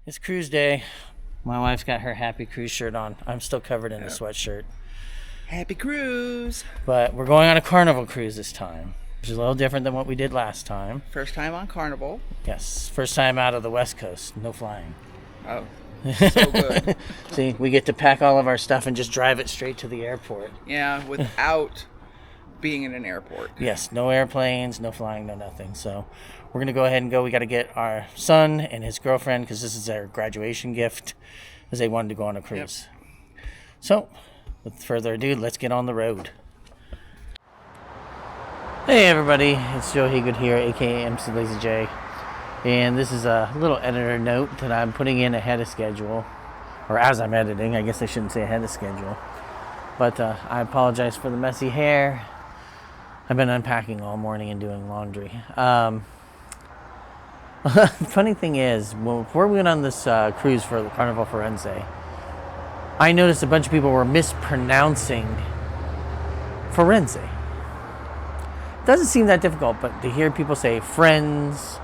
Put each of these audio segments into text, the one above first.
It's cruise day. My wife's got her happy cruise shirt on. I'm still covered in a sweatshirt. Happy cruise! But we're going on a Carnival cruise this time, which is a little different than what we did last time. First time on Carnival. Yes, first time out of the West Coast. No flying. Oh, so good. See, we get to pack all of our stuff and just drive it straight to the airport. Yeah, without being in an airport. Yes, no airplanes, no flying, no nothing. So we're going to go ahead and go. We got to get our son and his girlfriend, because this is their graduation gift, as they wanted to go on a cruise. Yep. So, with further ado, let's get on the road. Hey everybody, it's Joe Haygood here, aka mclazyj. And this is a little editor note that I'm putting in ahead of schedule. Or as I'm editing, I guess I shouldn't say ahead of schedule. But I apologize for the messy hair. I've been unpacking all morning and doing laundry. Funny thing is, before we went on this cruise for the Carnival Firenze, I noticed a bunch of people were mispronouncing Firenze. It doesn't seem that difficult, but to hear people say friends,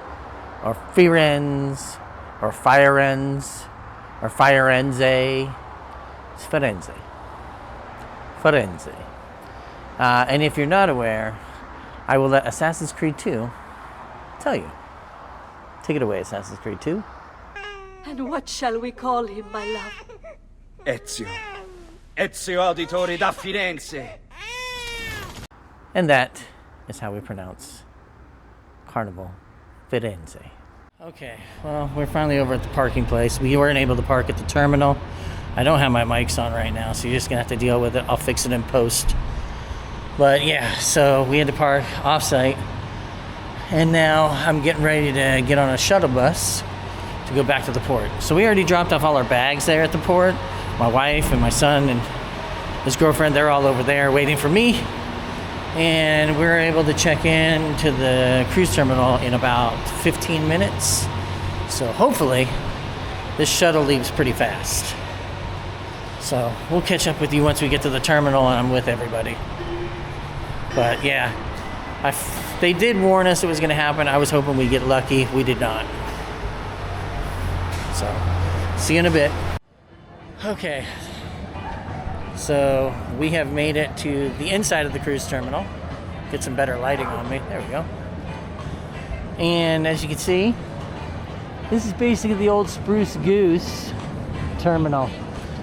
or Firenze, or Firenze, or Firenze, it's Firenze. Firenze. And if you're not aware, I will let Assassin's Creed 2 tell you. Take it away, Assassin's Creed 2. And what shall we call him, my love? Ezio. Ezio Auditore da Firenze. And that is how we pronounce Carnival Firenze. Okay, well, we're finally over at the parking place. We weren't able to park at the terminal. I don't have my mics on right now, so you're just going to have to deal with it. I'll fix it in post. But yeah, so we had to park off-site. And now I'm getting ready to get on a shuttle bus to go back to the port. So we already dropped off all our bags there at the port. My wife and my son and his girlfriend, they're all over there waiting for me. And we're able to check in to the cruise terminal in about 15 minutes. So hopefully this shuttle leaves pretty fast. So we'll catch up with you once we get to the terminal and I'm with everybody. But yeah, they did warn us it was going to happen. I was hoping we'd get lucky. We did not. So, see you in a bit. Okay. So, we have made it to the inside of the cruise terminal. Get some better lighting on me. There we go. And as you can see, this is basically the old Spruce Goose terminal.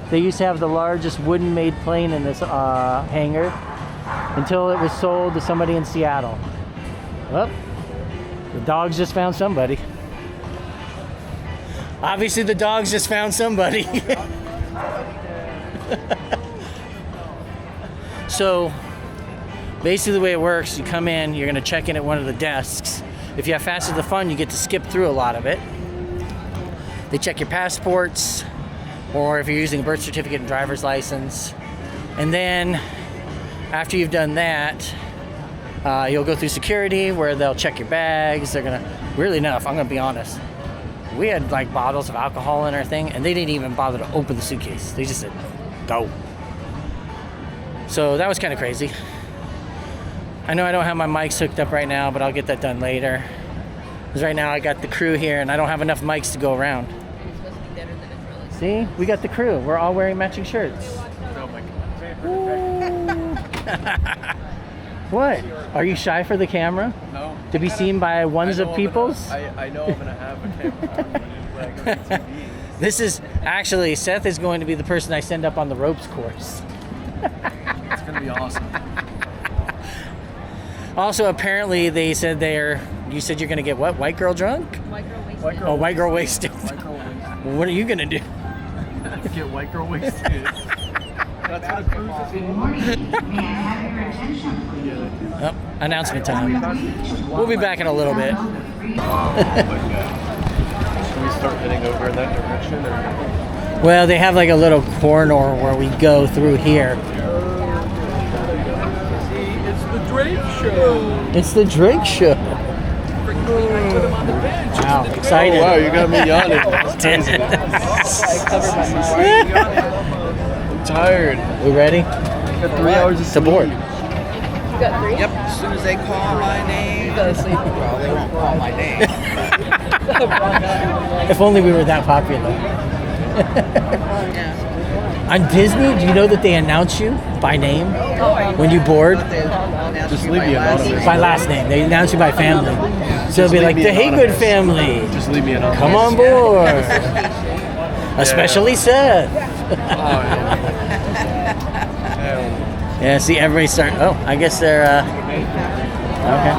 They used to have the largest wooden-made plane in this hangar until it was sold to somebody in Seattle. Well, the dogs just found somebody. Obviously, the dogs just found somebody. So, basically the way it works, you come in, you're going to check in at one of the desks. If you have Fast to the Fun, you get to skip through a lot of it. They check your passports, or if you're using a birth certificate and driver's license. And then, after you've done that, you'll go through security where they'll check your bags. They're going to, really enough, I'm going to be honest. We had like bottles of alcohol in our thing, and they didn't even bother to open the suitcase. They just said, go. So that was kind of crazy. I know I don't have my mics hooked up right now, but I'll get that done later. Because right now I got the crew here, and I don't have enough mics to go around. See? We got the crew. We're all wearing matching shirts. What? Are you shy for the camera? No. To be seen by ones of peoples? I know I'm going to have a camera. This is, actually, Seth is going to be the person I send up on the ropes course. It's going to be awesome. Also, apparently, they said you said you're going to get what? White girl drunk? White girl wasted. White girl wasted. White girl wasted. What are you going to do? Get white girl wasted. That's what a cruise is. Good morning. May I have your attention, please? Oh, announcement time. We'll be back in a little bit. Should we start heading over in that direction? Or? Well, they have like a little corridor where we go through here. See, it's the Drake show. It's the Drake show. Wow, excited. Oh, wow, you got me yawning. I'm tired. We ready? Got 3 hours of To sleep. board. You got 3? Yep, as soon as they call my name, well, they won't call my name. If only we were that popular. On Disney, do you know that they announce you by name when you board? Just leave me anonymous. By last name. They announce you by family. So it'll be like the Haygood family. Just leave me anonymous. Come on board. Especially Seth. Yeah, see, everybody start. Oh, I guess they're. Okay.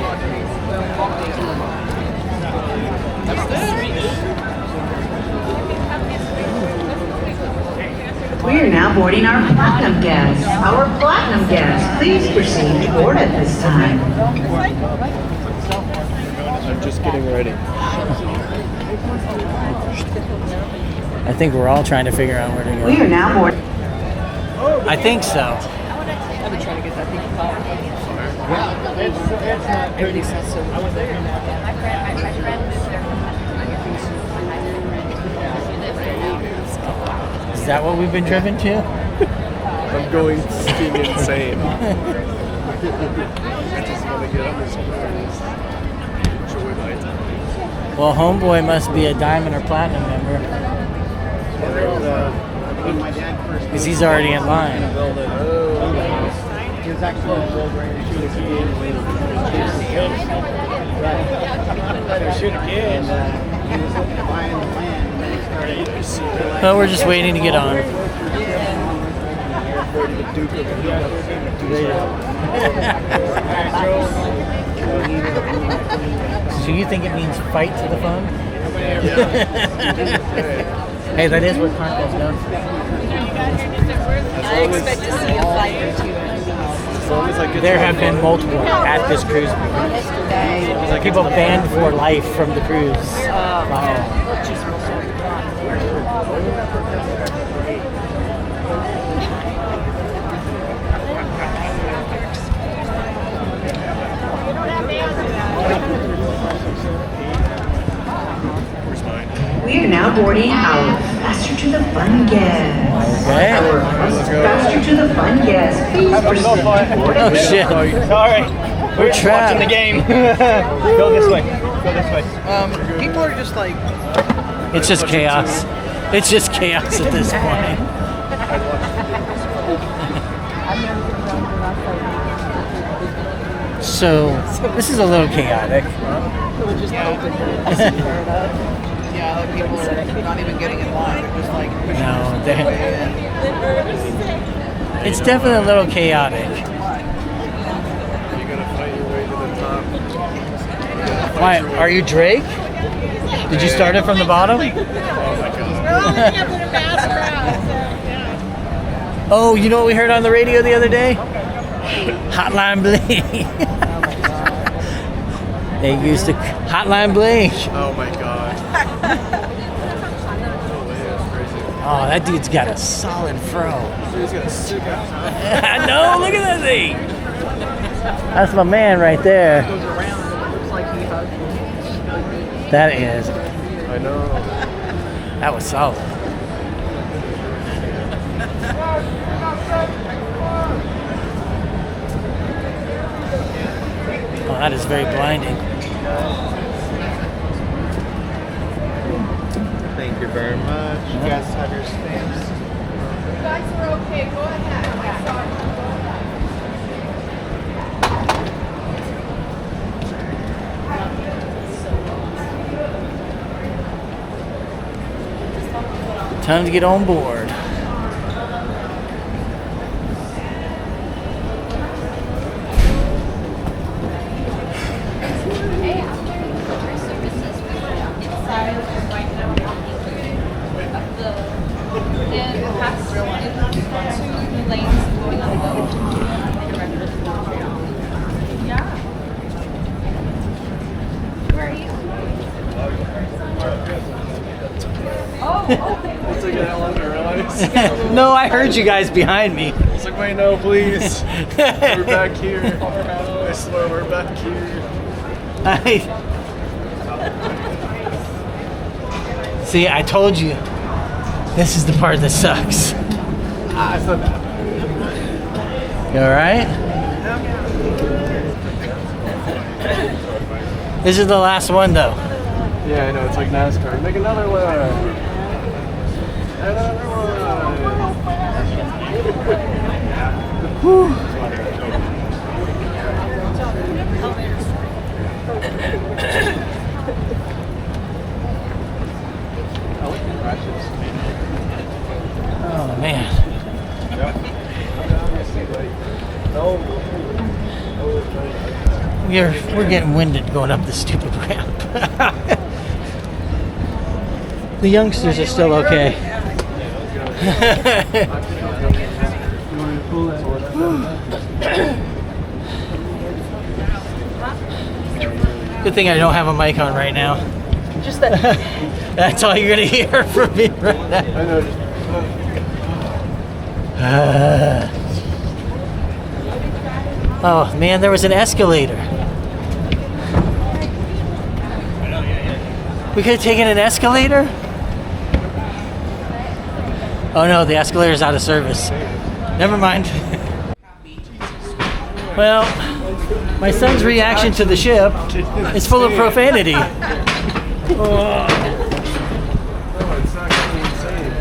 We are now boarding our platinum guests. Our platinum guests, please proceed to board at this time. I'm just getting ready. I think we're all trying to figure out where to go. We are now boarding. I think so. I've been trying to get that thing caught. Everything sounds so good. Is that what we've been driven to? I'm going fucking insane. I just want to get up and enjoy my time. Well, homeboy must be a diamond or platinum member. Because he's already in line. Oh, we're just waiting to get on. So you think it means fight to the phone? Hey, that is what Carnival's known for. I expect to see a flight or two. There have been multiple at this cruise. People banned for life from the cruise. We are now boarding our faster to the fun guests. Okay. Our faster to the fun guests, please proceed to board at Oh this shit. Sorry. We're trapped. The game. Go this way. Go this way. People are just like, It's just chaos. It's just chaos at this point. So, this is a little chaotic. yeah, like people are not even getting in line. They're just like pushing No, their way in. it's definitely a little chaotic. You gotta fight your way to the top. Why, are you Drake? Did you start it from the bottom? Oh, you know what we heard on the radio the other day? Hotline Bling. They used to Hotline Bling. Oh my god. Oh, that dude's got a solid fro. He's got a sick ass. I know, look at that thing. That's my man right there. That is. I know. That was solid. Oh, that is very blinding. Thank you very much. You guys have your stamps. You guys are okay. Go ahead. Time to get on board. It took that long to realize. No, I heard you guys behind me. It's like, wait, no, please. We're back here. I swear, we're back here. See, I told you. This is the part that sucks. I said that. You alright? This is the last one though. Yeah, I know, it's like NASCAR. Make another one. Another one. Oh man. We're getting winded going up this stupid ramp. The youngsters are still okay. Good thing I don't have a mic on right now. Just that. That's all you're gonna hear from me right now. I know. Oh man, there was an escalator. We could have taken an escalator? Oh no, the escalator's out of service. Never mind. Well, my son's reaction to the ship is full of profanity. No, it's not going insane.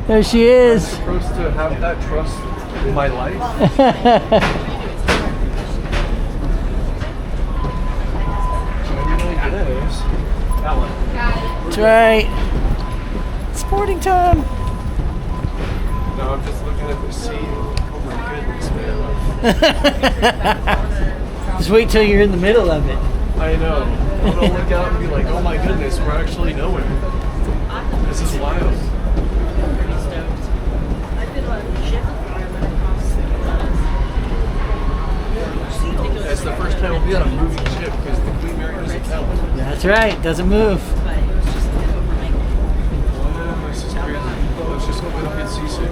There she is. I'm supposed to have that trust in my life. That's right. Sporting time. No, I'm just looking at the scene. Oh my goodness, man. Just wait till you're in the middle of it. I know. I'm gonna look out and be like, oh my goodness, we're actually nowhere. This is wild. That's the first time we'll be on a moving ship because the Queen Mary doesn't count. That's right. Doesn't move. This is crazy. Let's just hope we don't get seasick.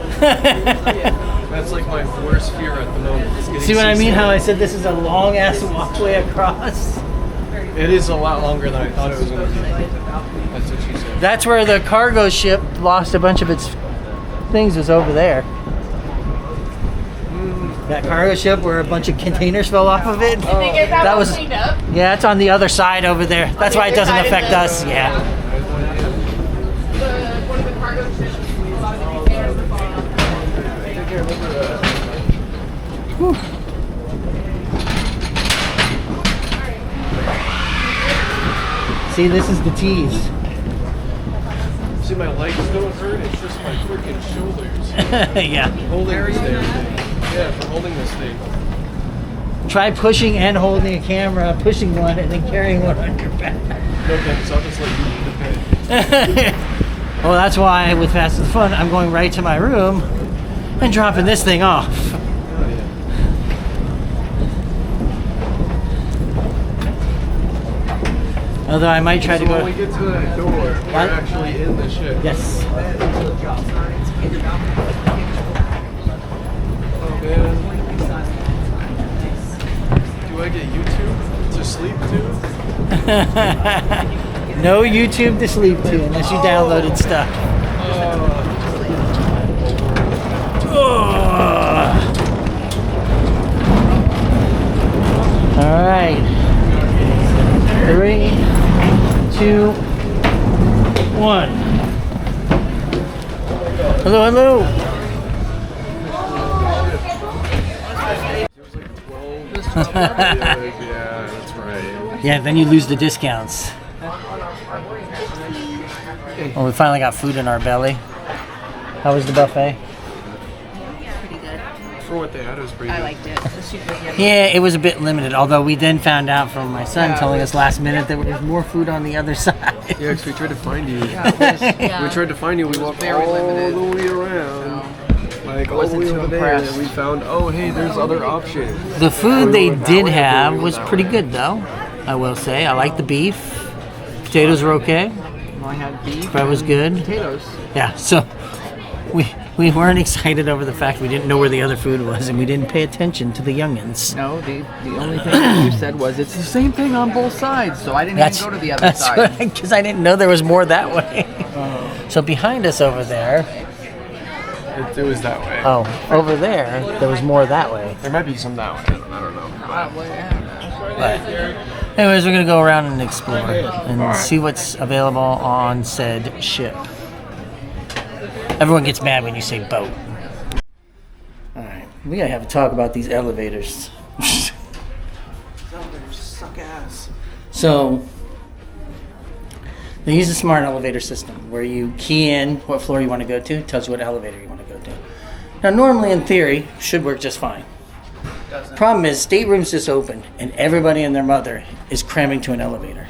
That's like my worst fear at the moment. Is getting See what I mean? seasick. How I said this is a long ass walkway across? It is a lot longer than I thought it was going to be. That's what she said. That's where the cargo ship lost a bunch of its things, was over there. That cargo ship where a bunch of containers fell off of it. That was cleaned up. Yeah, it's on the other side over there. That's why it doesn't affect us. Yeah. One of the cargo ships, a lot of the containers were falling off. See, this is the tease. See, my legs don't hurt. It's just my freaking shoulders. Yeah. Holding this thing. Yeah, for holding this thing. Try pushing and holding a camera, pushing one and then carrying one on your back. No thanks. I'll just let you do the pay. Well, that's why with Fast and Fun, I'm going right to my room and dropping this thing off. Oh, yeah. Although I might try to So go. when we get to that door, we're What? actually in the ship. Yes. Oh, man. Do I get YouTube to sleep to? No YouTube to sleep to unless you downloaded stuff. All right. 3, 2, 1. Hello, hello. Yeah, that's right. Yeah, then you lose the discounts. Well, we finally got food in our belly. How was the buffet? Pretty good. For what they had, it was pretty I good. liked it. The soup was yummy. Yeah, it was a bit limited, although we then found out from my son telling us last minute that there was more food on the other side. Yeah, because we tried to find you. Yeah. We tried to find you. We walked very all limited. the way around. Like all the Wasn't way too over there. impressed. And we found, oh, hey, there's other options. The food they did have was pretty good, though, I will say. I liked the beef. Potatoes were okay. I had beef. Bread was good. Potatoes. Yeah, so we weren't excited over the fact we didn't know where the other food was, and we didn't pay attention to the youngins. No, the only thing that you said was it's the same thing on both sides, so I didn't even go to the other side. Because I didn't know there was more that way. So behind us over there, It was that way. over there was more that way. There might be some that way. I don't know. But Anyways, we're gonna go around and explore and see what's available on said ship. Everyone gets mad when you say boat. Alright, we gotta have a talk about these elevators. Elevators suck ass. So, they use a smart elevator system where you key in what floor you want to go to, tells you what elevator you want to go to. Now, normally in theory, should work just fine. Problem is, staterooms just open and everybody and their mother is cramming to an elevator.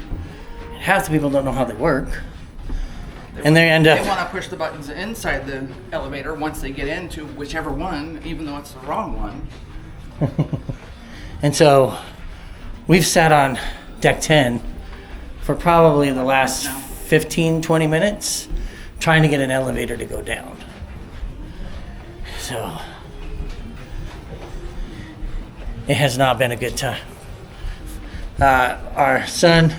And half the people don't know how they work. And they end up... They want to push the buttons inside the elevator once they get into whichever one, even though it's the wrong one. And so, we've sat on deck 10 for probably the last 15, 20 minutes trying to get an elevator to go down. So, it has not been a good time. Our son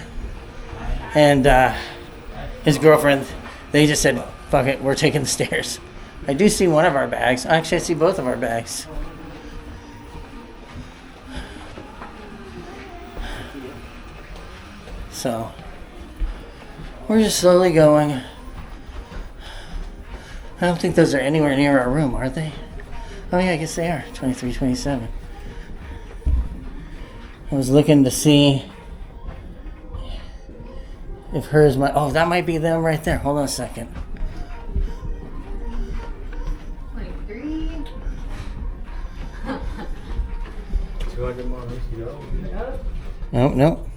and his girlfriend, they just said, fuck it, we're taking the stairs. I do see one of our bags. Actually, I see both of our bags. So, we're just slowly going. I don't think those are anywhere near our room, are they? Oh yeah, I guess they are. 23, 27. I was looking to see if hers might... Oh, that might be them right there. Hold on a second. 23. 200 more weeks to go. Nope, nope.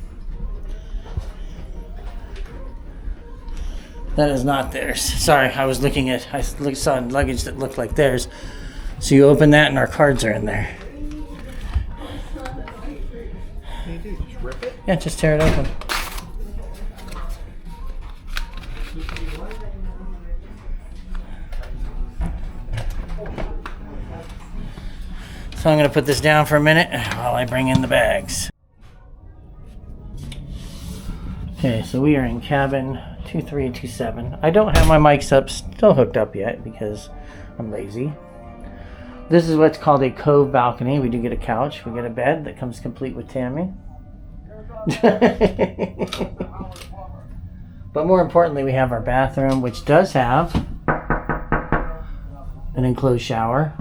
That is not theirs. Sorry, I was looking at... I saw luggage that looked like theirs. So you open that and our cards are in there. What do you do? Just rip it? Yeah, just tear it open. So I'm going to put this down for a minute while I bring in the bags. Okay, so we are in cabin 2327. I don't have my mics up, still hooked up yet because I'm lazy. This is what's called a Cove balcony. We do get a couch. We get a bed that comes complete with Tammy. But more importantly, we have our bathroom, which does have an enclosed shower.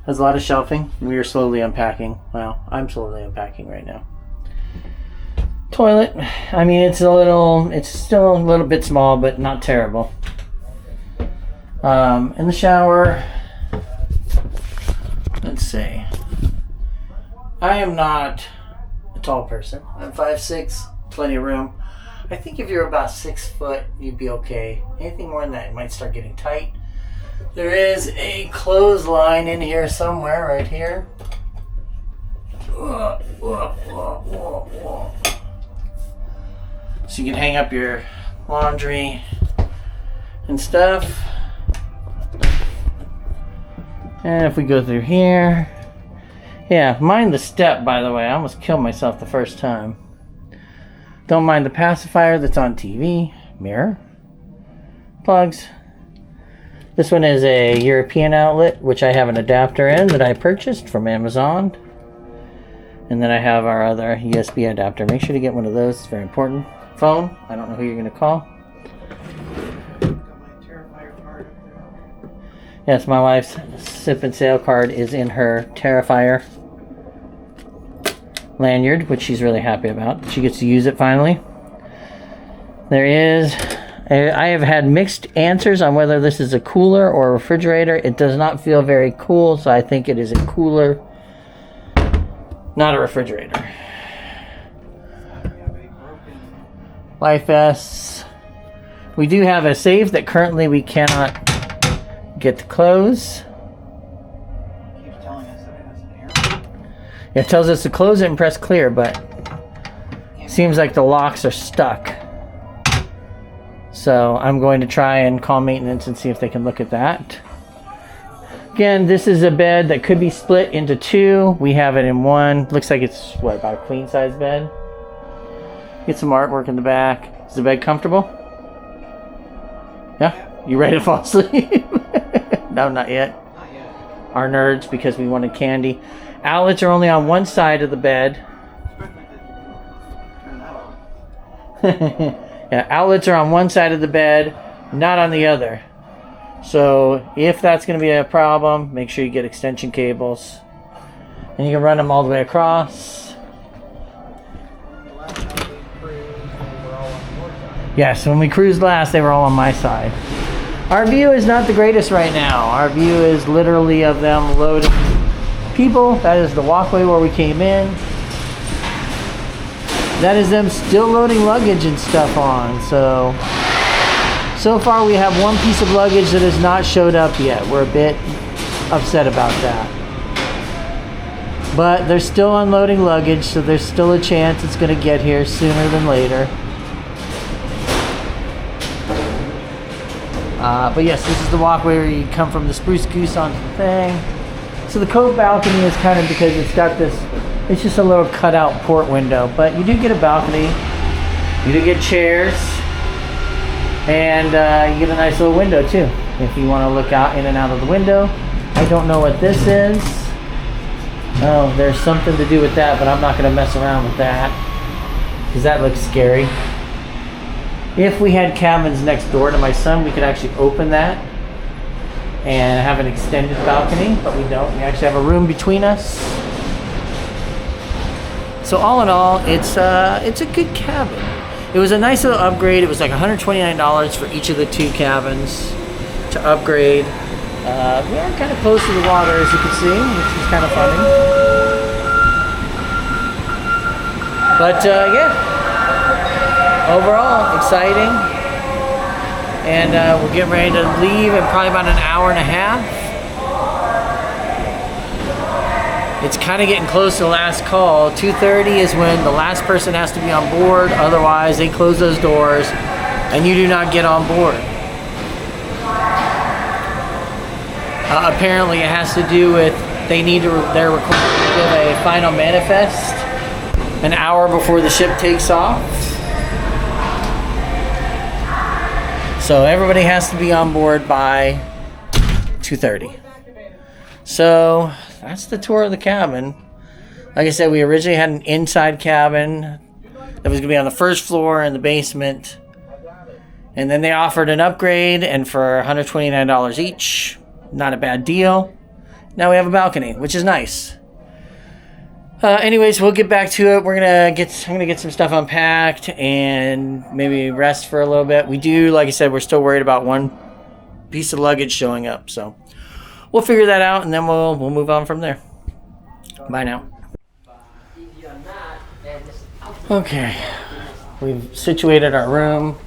Has a lot of shelving. We are slowly unpacking. Well, I'm slowly unpacking right now. Toilet. I mean, it's still a little bit small, but not terrible. In the shower, let's see. I am not a tall person. I'm 5'6", plenty of room. I think if you're about 6 foot, you'd be okay. Anything more than that, it might start getting tight. There is a clothesline in here somewhere, right here. So you can hang up your laundry and stuff. And if we go through here, yeah, mind the step, by the way. I almost killed myself the first time. Don't mind the pacifier that's on TV. Mirror. Plugs. This one is a European outlet, which I have an adapter in that I purchased from Amazon. And then I have our other USB adapter. Make sure to get one of those. It's very important. Phone. I don't know who you're going to call. Yes, my wife's Sip and Sail card is in her Terrifier lanyard, which she's really happy about. She gets to use it finally. I have had mixed answers on whether this is a cooler or a refrigerator. It does not feel very cool, so I think it is a cooler, not a refrigerator. Life vests. We do have a safe that currently we cannot get to close. Keeps telling us that it has an error. It tells us to close it and press clear, but seems like the locks are stuck. So I'm going to try and call maintenance and see if they can look at that. Again, this is a bed that could be split into two. We have it in one. Looks like it's, what, about a queen size bed? Get some artwork in the back. Is the bed comfortable? Yeah? You ready to fall asleep? No, not yet. Not yet. Our nerds, because we wanted candy. Outlets are only on one side of the bed. Yeah, outlets are on one side of the bed, not on the other. So if that's going to be a problem, make sure you get extension cables. And you can run them all the way across. Yes, when we cruised last, they were all on my side. Our view is not the greatest right now. Our view is literally of them loading people. That is the walkway where we came in. That is them still loading luggage and stuff on. So far we have one piece of luggage that has not showed up yet. We're a bit upset about that. But they're still unloading luggage, so there's still a chance it's going to get here sooner than later. But yes, this is the walkway where you come from the Spruce Goose onto the thing. So the Cove balcony is kind of because it's got this, it's just a little cutout port window. But you do get a balcony, you do get chairs, and you get a nice little window too, if you want to look out in and out of the window. I don't know what this is. Oh, there's something to do with that, but I'm not going to mess around with that because that looks scary. If we had cabins next door to my son, we could actually open that and have an extended balcony, but we don't. We actually have a room between us. So all in all, it's a good cabin. It was a nice little upgrade. It was like $129 for each of the 2 cabins to upgrade. We are kind of close to the water, as you can see, which is kind of funny. But yeah. Overall, exciting, and we're getting ready to leave in probably about an hour and a half. It's kind of getting close to the last call. 2:30 is when the last person has to be on board, otherwise they close those doors and you do not get on board. Apparently it has to do with they're required to give a final manifest an hour before the ship takes off. So everybody has to be on board by 2:30. So that's the tour of the cabin. Like I said, we originally had an inside cabin that was going to be on the first floor in the basement. And then they offered an upgrade, and for $129 each, not a bad deal. Now we have a balcony, which is nice. Anyways, we'll get back to it. I'm gonna get some stuff unpacked and maybe rest for a little bit. We do, like I said, we're still worried about one piece of luggage showing up, so we'll figure that out and then we'll move on from there. Bye now. Okay, we've situated our room,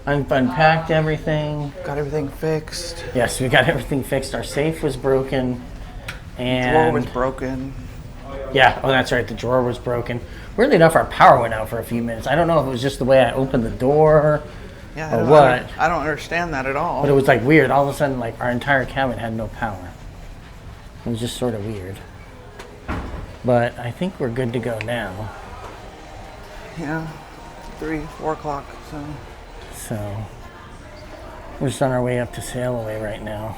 unpacked everything. Got everything fixed. Yes, we got everything fixed. Our safe was broken, and Drawer was broken. Yeah, oh that's right, the drawer was broken. Weirdly enough, our power went out for a few minutes. I don't know if it was just the way I opened the door or what. I don't understand that at all. But it was like weird. All of a sudden, like our entire cabin had no power. It was just sort of weird. But I think we're good to go now. Yeah, 3-4 o'clock, So we're just on our way up to sail away right now.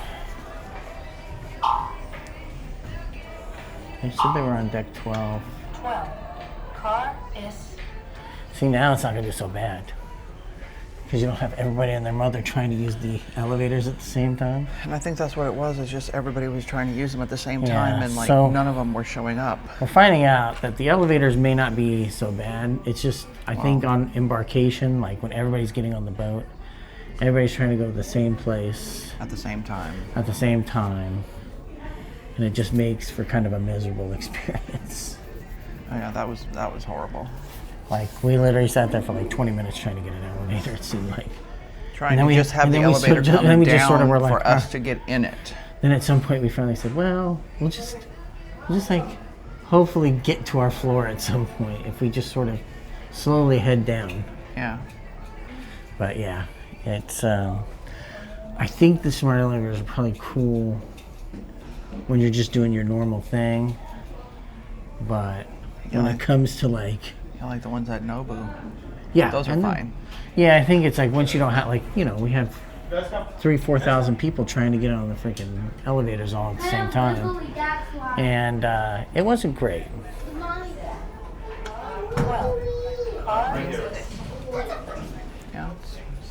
They said they were on deck 12. 12. Car is... See, now it's not going to be so bad. Because you don't have everybody and their mother trying to use the elevators at the same time. And I think that's what it was. It's just everybody was trying to use them at the same Yeah, time, and like so none of them were showing up. We're finding out that the elevators may not be so bad. It's just, I think on Embarkation, like when everybody's getting on the boat, everybody's trying to go to the same place. At the same time. At the same time. And it just makes for kind of a miserable experience. Oh, yeah, that was horrible. Like, we literally sat there for like 20 minutes trying to get an elevator, it seemed like. Trying to just have the elevator come down for us to get in it. Then at some point we finally said, well, we'll just like hopefully get to our floor at some point if we just sort of slowly head down. Yeah. But yeah, it's, I think the smart elevators are probably cool when you're just doing your normal thing. But when it comes to like... I like the ones at Nobu. Yeah. Those are fine. Yeah, I think it's like once you don't have, like, you know, we have 3,000-4,000 people trying to get on the freaking elevators all at the same time. And it wasn't great.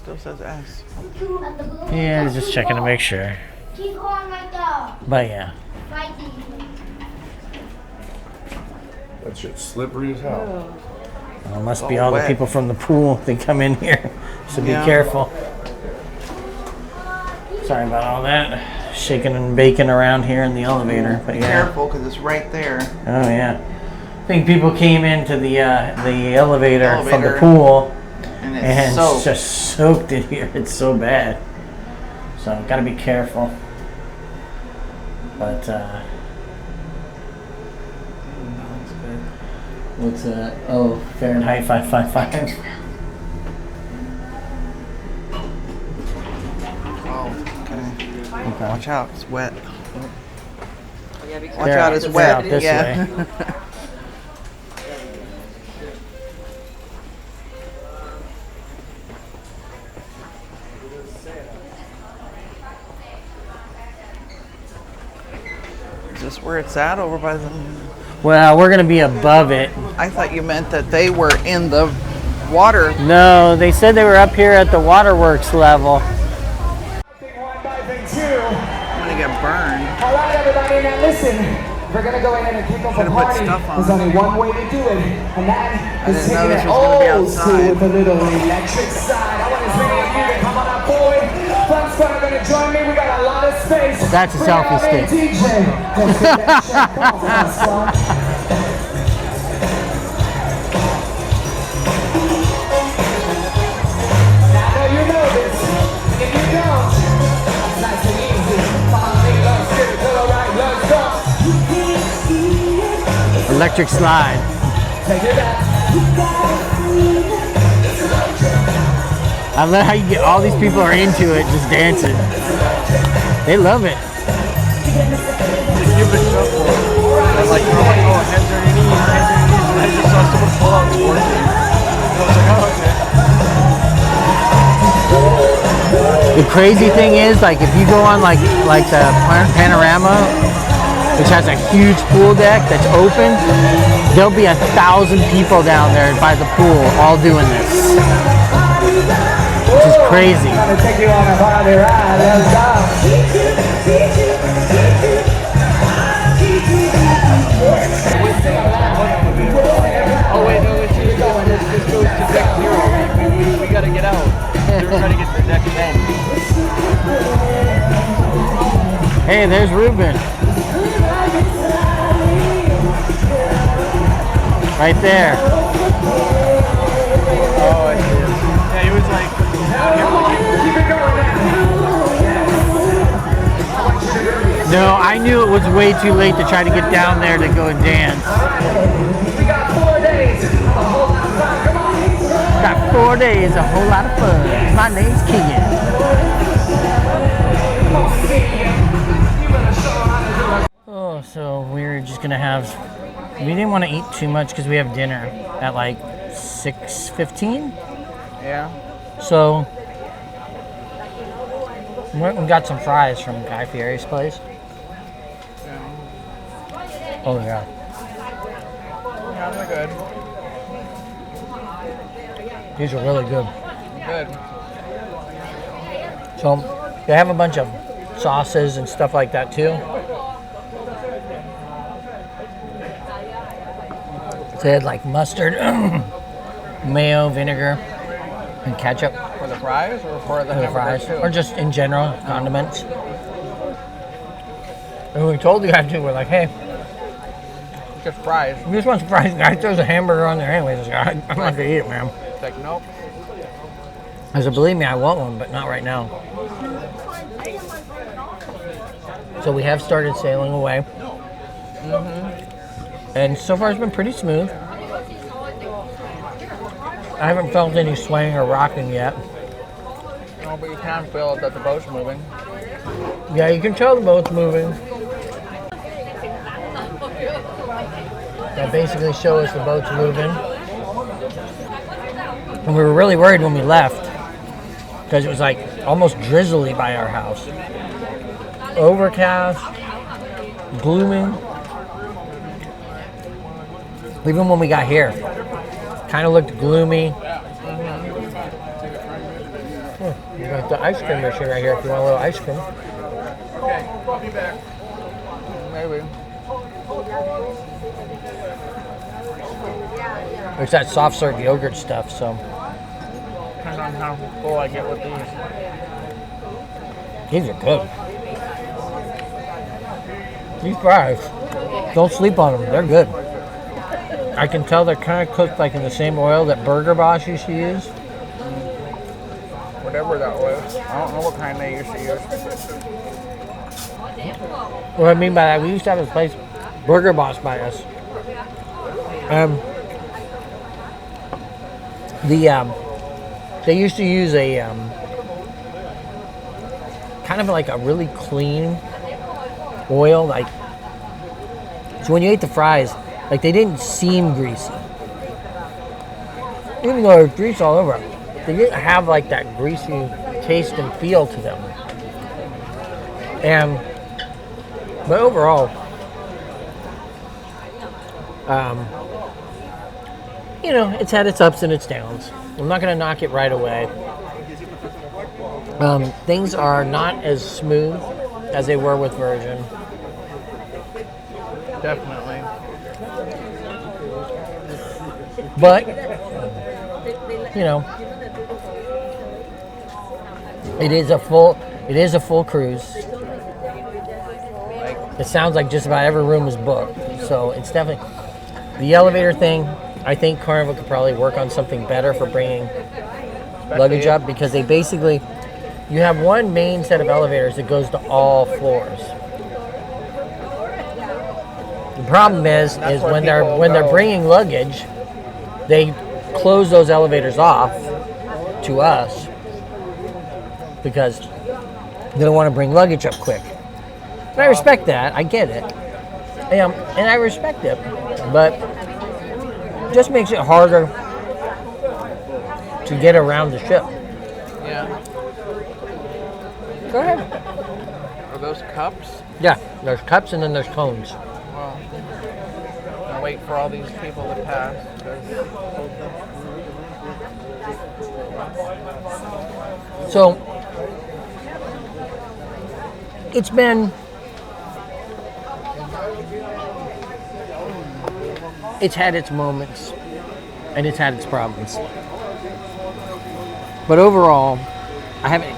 Still says S. Yeah, just checking to make sure. Keep going like that. But yeah. Right there. That shit's slippery as hell. Well, it must be all the people from the pool. They come in here, so be careful. Sorry about all that shaking and baking around here in the elevator. But Be yeah. careful, because it's right there. Oh yeah. I think people came into the elevator from the pool And and soaked. just soaked it here. It's so bad. So gotta be careful. But what's that? Oh, Fahrenheit 555. Oh, okay. Watch out, it's wet. Watch They're out, it's they're wet. out this yeah. way. Is this where it's at, over by the... Well, we're gonna be above it. I thought you meant that they were in the water. No, they said they were up here at the waterworks level. I'm gonna get burned. All right, everybody, now listen. We're gonna go ahead and kick off the Should've put party. stuff on. There's only one way to do it, and that is didn't know taking this it was gonna be old outside. school with a little electric side. I want as many of you to come on up forward. Fun squad are gonna join me. We got a lot of space. That's a Bring selfie out stick. DJ. Let's get that shit going, Fun Squad. Now, I know you know this. If you don't, it's nice and easy. Follow me, let's get it. All right, let's go. Electric slide. Take it back. I love how you get all these people are into it, just dancing. They love it. Cupid shuffle. And like, you're like, oh, heads or knees, and I just saw someone pull out towards me. I was like, oh, okay. The crazy thing is, like, if you go on like the panorama, which has a huge pool deck that's open, there'll be 1,000 people down there by the pool all doing this. Which is crazy. I'm gonna take you on a party ride. Let's go. Oh, wait, no, let's just go. This goes to deck 0. We gotta get out. They're trying to get to deck 10. Hey, there's Ruben. Right there. Oh, I see it. Yeah, he was like, No, I knew it was way too late to try to get down there to go and dance. We got 4 days. A whole lot of fun. Come on. Got 4 days, a whole lot of fun. My name's Keegan. Oh, so we're just gonna have. We didn't want to eat too much because we have dinner at like 6:15. Yeah. So we went and got some fries from Guy Fieri's place. Oh yeah. Yeah, they're good. These are really good. Good. So they have a bunch of sauces and stuff like that too. So they had like mustard, mayo, vinegar, and ketchup For the fries or for the for the fries, hamburgers too? or just in general condiments. And we told the guy too, we're like, hey, Just fries. we just want some fries. The guy throws a hamburger on there anyways. I'm not gonna eat it, man. It's like, nope. I said, believe me, I want one, but not right now. So we have started sailing away. And so far it's been pretty smooth. I haven't felt any swaying or rocking yet. No, but you can feel that the boat's moving. Yeah, you can tell the boat's moving. That basically shows us the boat's moving. And we were really worried when we left because it was like almost drizzly by our house. Overcast, glooming. Even when we got here, kind of looked gloomy. got the ice cream machine right here if you want a little ice cream. Okay, I'll be back. Maybe. There's that soft serve yogurt stuff, so. Depends on how full I get with these. These are good. These fries, don't sleep on them. They're good. I can tell they're kind of cooked like in the same oil that Burger Boss used to use. Whatever that was. I don't know what kind they used to use. What I mean by that, we used to have this place, Burger Boss by us. They used to use a kind of like a really clean oil, like so when you ate the fries, like they didn't seem greasy, even though there's grease all over them. They didn't have like that greasy taste and feel to them. But overall, you know, it's had its ups and its downs. I'm not going to knock it right away. Things are not as smooth as they were with Virgin. Definitely. But, you know, it is a full cruise. It sounds like just about every room is booked. So it's definitely, the elevator thing, I think Carnival could probably work on something better for bringing luggage up, because they basically, you have one main set of elevators that goes to all floors. The problem is when they're bringing luggage, they close those elevators off to us because they don't want to bring luggage up quick. And I respect that. I get it. And I respect it. But it just makes it harder to get around the ship. Yeah. Go ahead. Are those cups? Yeah, there's cups and then there's cones. Well, I'll wait for all these people to pass. So, it's had its moments and it's had its problems. But overall, I haven't,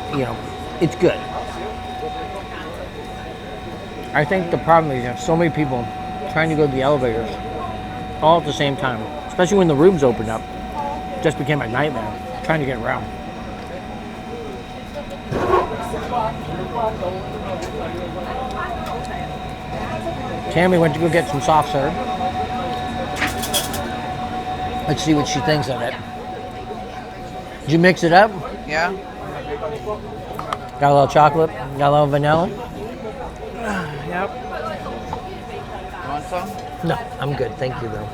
it's good. I think the problem is you have so many people trying to go to the elevators all at the same time, especially when the rooms opened up. It just became a nightmare trying to get around. Tammy went to go get some soft serve. Let's see what she thinks of it. Did you mix it up? Yeah. Got a little chocolate? Got a little vanilla? Yep. You want some? No, I'm good. Thank you, though.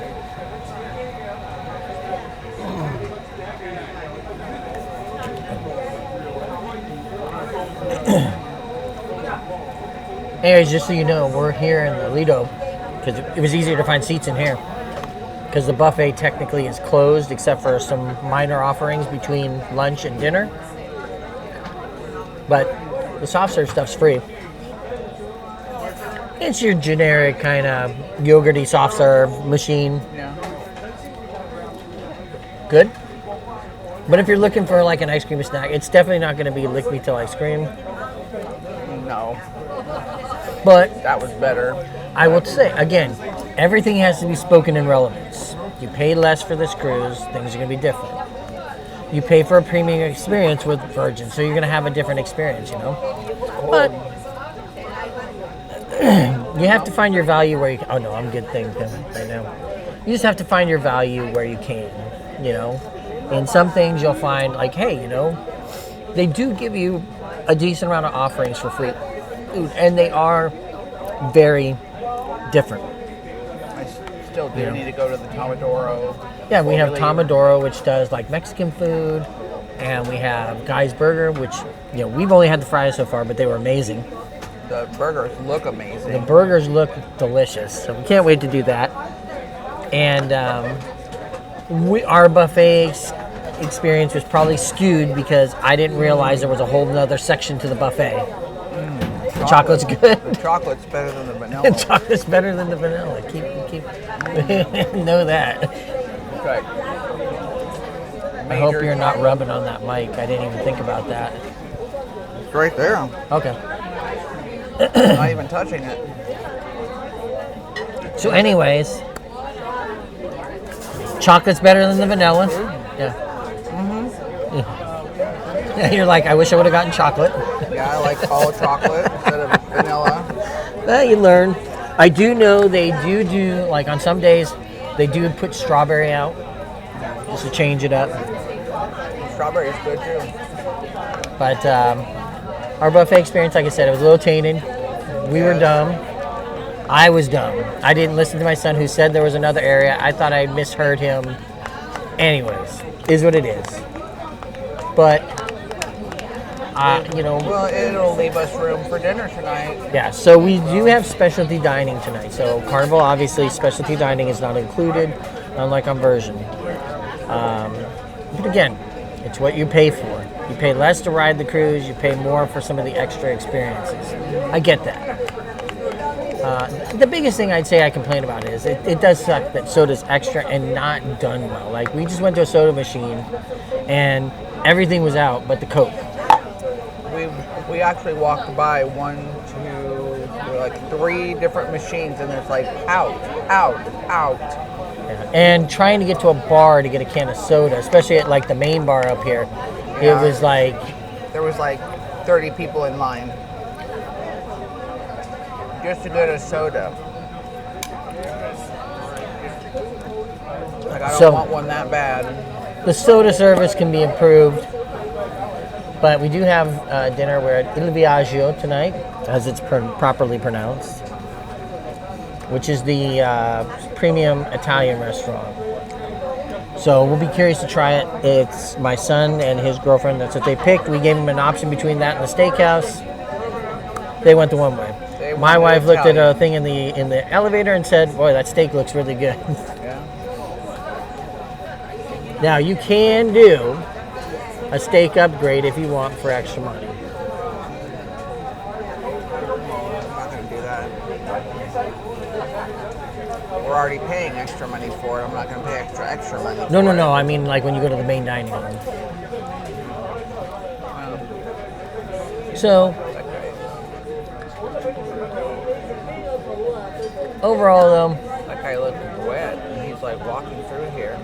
Anyways, just so you know, we're here in the Lido because it was easier to find seats in here because the buffet technically is closed except for some minor offerings between lunch and dinner. But the soft serve stuff's free. It's your generic kind of yogurty soft serve machine. Yeah. Good. But if you're looking for like an ice cream snack, it's definitely not going to be Lick Me Till Ice Cream. No. But that was better. I will say, again, everything has to be spoken in relevance. You pay less for this cruise, things are going to be different. You pay for a premium experience with Virgin, so you're going to have a different experience, But you have to find your value where you can. Oh no, I'm good thing right now. You just have to find your value where you can, In some things you'll find like, hey, they do give you a decent amount of offerings for free food, and they are very different. I still do need to go to the Tomodoro. Yeah, we have Tomodoro, which does like Mexican food, and we have Guy's Burger, which we've only had the fries so far, but they were amazing. The burgers look amazing. The burgers look delicious, so we can't wait to do that. And our buffets experience was probably skewed because I didn't realize there was a whole nother section to the buffet. The chocolate's good. The chocolate's better than the vanilla. The chocolate's better than the vanilla. Keep know that. Right. I hope you're not rubbing on that mic. I didn't even think about that. It's right there. Okay. Not even touching it. So anyways, chocolate's better than the vanilla. Yeah. Yeah, you're like, I wish I would have gotten chocolate. Yeah, I like all chocolate instead of vanilla. Well, you learn. I do know they do like on some days, they do put strawberry out just to change it up. Strawberry's good too. But our buffet experience, like I said, it was a little tainted. We were dumb. I was dumb. I didn't listen to my son who said there was another area. I thought I misheard him. Anyways, is what it is. But, Well, it'll leave us room for dinner tonight. Yeah, so we do have specialty dining tonight. So Carnival, obviously, specialty dining is not included, unlike on Version. But again, it's what you pay for. You pay less to ride the cruise, you pay more for some of the extra experiences. I get that. The biggest thing I'd say I complain about is it does suck that soda's extra and not done well. Like, we just went to a soda machine and everything was out but the Coke. We actually walked by 3 different machines, and it's like out. Yeah. And trying to get to a bar to get a can of soda, especially at like the main bar up here, it was like... There was like 30 people in line just to get a soda. Like, I don't want one that bad. The soda service can be improved, but we do have dinner. We're at Viaggio tonight, as it's properly pronounced, which is the premium Italian restaurant. So we'll be curious to try it. It's my son and his girlfriend. That's what they picked. We gave them an option between that and the steakhouse. They went the one way. My wife looked at a thing in the elevator and said, "Boy, that steak looks really good." Yeah. Now you can do a steak upgrade if you want for extra money. I'm not going to do that. We're already paying extra money for it. I'm not going to pay extra money for it. No. I mean, like when you go to the main dining room. So, overall, though, That guy looked wet, and he's like walking through here.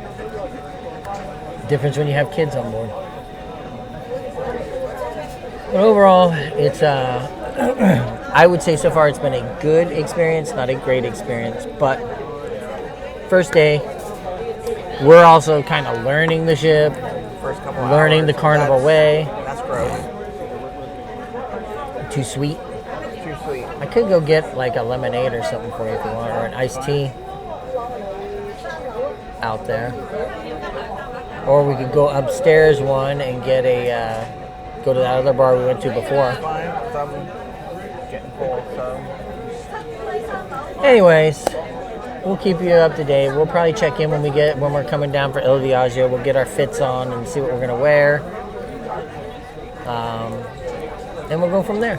difference when you have kids on board. But overall, it's I would say so far it's been a good experience, not a great experience. But first day, we're also kind of learning the ship, First couple learning hours. the Carnival way. That's gross. Too sweet. Too sweet. I could go get like a lemonade or something for you if you want, or an iced tea out there. Or we could go upstairs one and get go to that other bar we went to before. Fine, 'cause I'm getting full, so. Anyways, we'll keep you up to date. We'll probably check in when we're coming down for Il Viaggio. We'll get our fits on and see what we're gonna wear. And we'll go from there.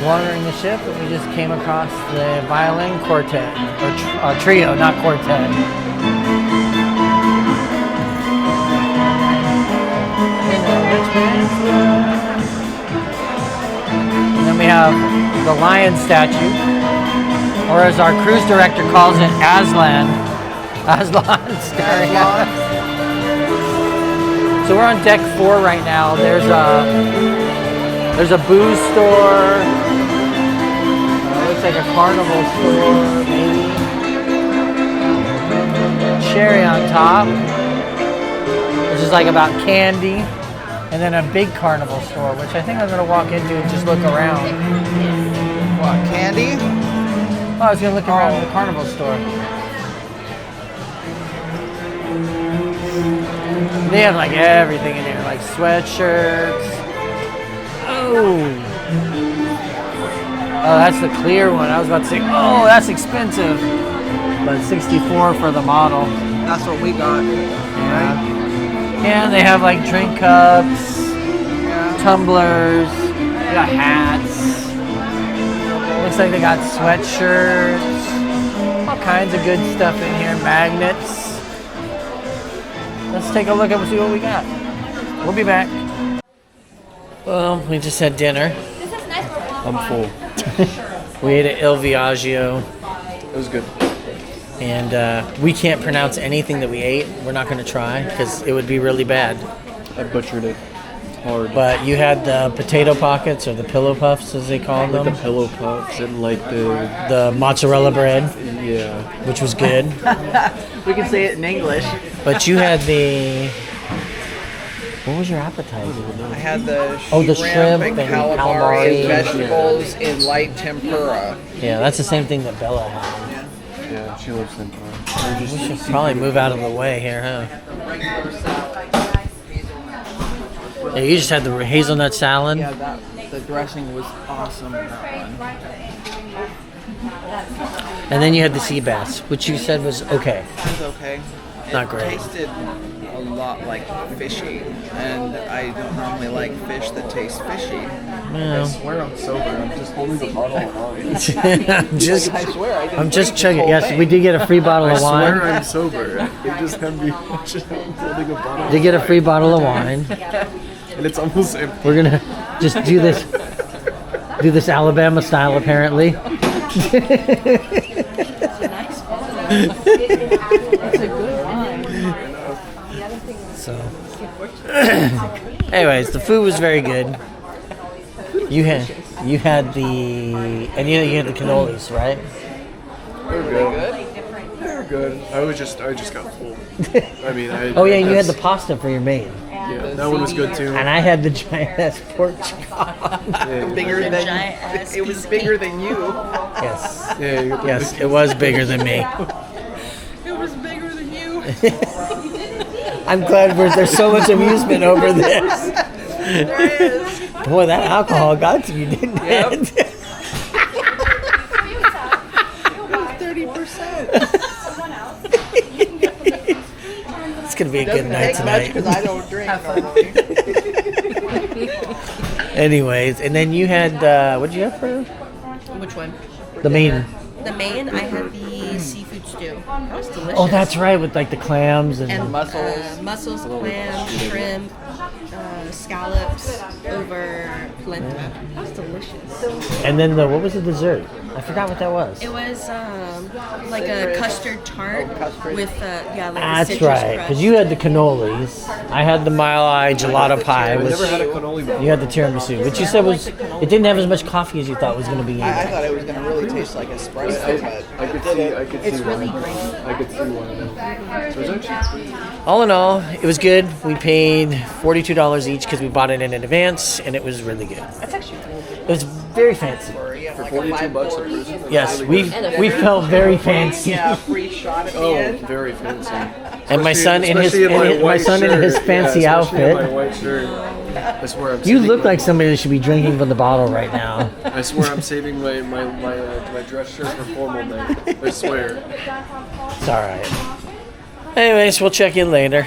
Wandering the ship, we just came across the Violin quartet, or trio, not quartet. And then we have the lion statue, or as our cruise director calls it, Aslan staring at us. So we're on deck 4 right now. There's a booze store. Looks like a carnival store, maybe. Cherry on top, which is like about candy. And then a big carnival store, which I think I'm going to walk into and just look around. What, candy? Oh, I was going to look around the carnival store. They have like everything in here, like sweatshirts. Oh, that's the clear one. I was about to say, oh, that's expensive. but 64 for the model. That's what we got. Yeah. And they have like drink cups, tumblers, they got hats. Looks like they got sweatshirts, all kinds of good stuff in here, magnets. Let's take a look and see what we got. We'll be back. Well, we just had dinner. I'm full. We ate at Il Viaggio. It was good. And we can't pronounce anything that we ate. We're not going to try because it would be really bad. I butchered it hard. But you had the potato pockets or the pillow puffs, as they call them. The pillow puffs and like the mozzarella bread. Yeah. Which was good. We can say it in English. But you had the... What was your appetizer? I had the shrimp and and calamari calamari. and vegetables in light tempura. Yeah, that's the same thing that Bella had. Yeah, she loves tempura. We should probably move out of the way here, huh? Yeah, you just had the hazelnut salad. Yeah, the dressing was awesome in that one. And then you had the sea bass, which you said was okay. It was okay. Not great. It tasted a lot like fishy, and I don't normally like fish that taste fishy. Yeah. I swear I'm sober. I'm just holding the bottle of wine. I'm just checking. Yes, we did get a free bottle of wine. I swear I'm sober. It just had me just holding a bottle. Did get a free bottle of wine. And it's almost empty. We're gonna just do this Alabama style, apparently. So, anyways, the food was very good. You had the you had the cannolis, right? They're good. They're good. I just got full. I mean, Oh yeah, you had the pasta for your main. Yeah, that one was good too. And I had the giant ass pork chop. Bigger than it was bigger than you. Yes. Yeah, you got the Yes, it was bigger than me. It was bigger than you. I'm glad there's so much amusement over this. There is. Boy, that alcohol got to you, didn't Yep. it? 30%. It's gonna be a good night tonight. Because I don't drink normally. Anyways, and then you had what'd you have for Which one? the main? The main, I had the seafood stew. That was delicious. Oh, that's right, with like the clams and Mussels, clams, shrimp, scallops over polenta. That was delicious. and then what was the dessert? I forgot what that was. It was like a custard tart with like a That's citrus right, crush. because you had the cannolis. I had the mile-eye gelato pie. I've Which never had a cannoli before. you had the tiramisu, which you said it didn't have as much coffee as you thought it was going to be in I it. thought it was going to really taste like espresso, but I could see why. I could see why. So it's actually All in all, it was good. We paid $42 each because we bought it in advance, and it was really good. That's actually really good. It was very fancy. for $42 a person. Yes, we felt very fancy. yeah, free shot at the Oh, end. very fancy. And my son in his Especially my white shirt. fancy Yeah, especially in outfit. my white shirt. I swear I'm You saving look my- like somebody that should be drinking from the bottle right now. I swear I'm saving my dress shirt for formal night. I swear. It's all right. Anyways, we'll check in later.